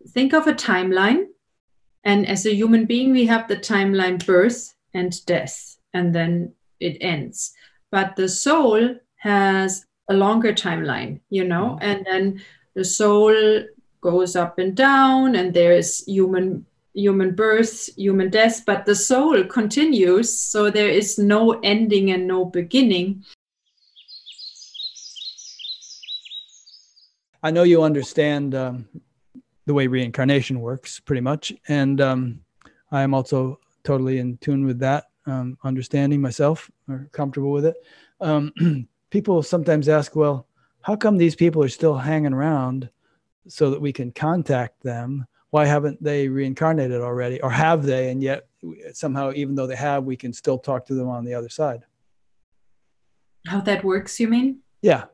think of a timeline. And as a human being, we have the timeline birth and death, and then it ends. But the soul has a longer timeline, and then the soul goes up and down, and there is human birth, human death, but the soul continues. So there is no ending and no beginning. I know you understand the way reincarnation works pretty much. And I am also totally in tune with that, understanding myself or comfortable with it. People sometimes ask, well, how come these people are still hanging around so that we can contact them? Why haven't they reincarnated already? Or have they? And yet somehow, even though they have, we can still talk to them on the other side. How that works, you mean? Yeah.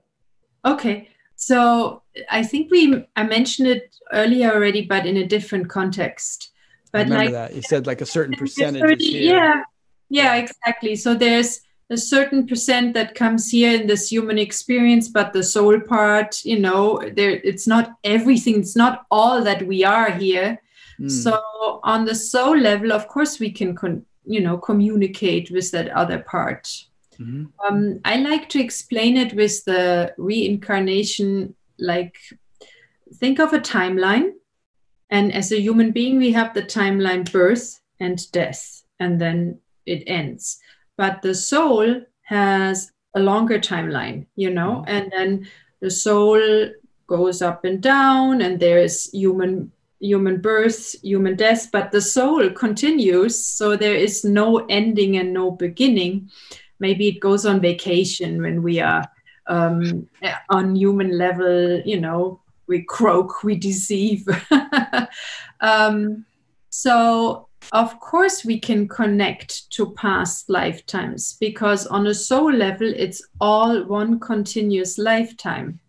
Okay. So I think I mentioned it earlier already, but in a different context. But I remember that. You said like a certain percentage is here. Yeah, exactly. So there's a certain percent that comes here in this human experience, but the soul part, it's not everything. It's not all that we are here. So on the soul level, of course, we can, communicate with that other part. Mm-hmm. I like to explain it with the reincarnation, like think of a timeline. And as a human being, we have the timeline birth and death, and then it ends. But the soul has a longer timeline, and then the soul goes up and down, and there is human birth, human death, but the soul continues. So there is no ending and no beginning. Maybe it goes on vacation when we are on human level, we croak, we deceive. So of course we can connect to past lifetimes, because on a soul level, it's all one continuous lifeline.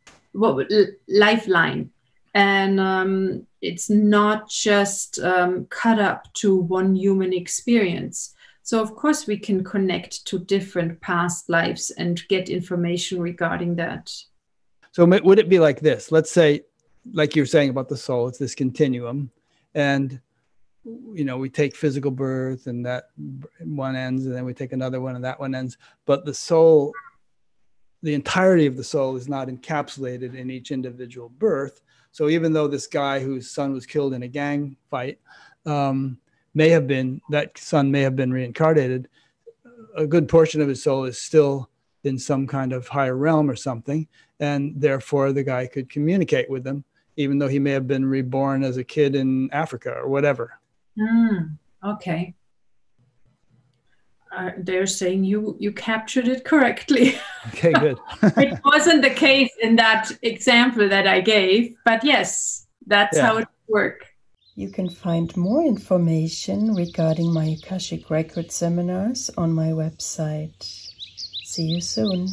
And it's not just cut up to one human experience. So of course we can connect to different past lives and get information regarding that. So would it be like this? Let's say, like you're saying about the soul, it's this continuum, and we take physical birth, and that one ends, and then we take another one, and that one ends. But the soul, the entirety of the soul, is not encapsulated in each individual birth. So even though this guy whose son was killed in a gang fight, that son may have been reincarnated, a good portion of his soul is still in some kind of higher realm or something, and therefore the guy could communicate with them, even though he may have been reborn as a kid in Africa or whatever. Okay. They're saying you captured it correctly. Okay, good. It wasn't the case in that example that I gave, but yes, that's how it works. You can find more information regarding my Akashic Record seminars on my website. See you soon.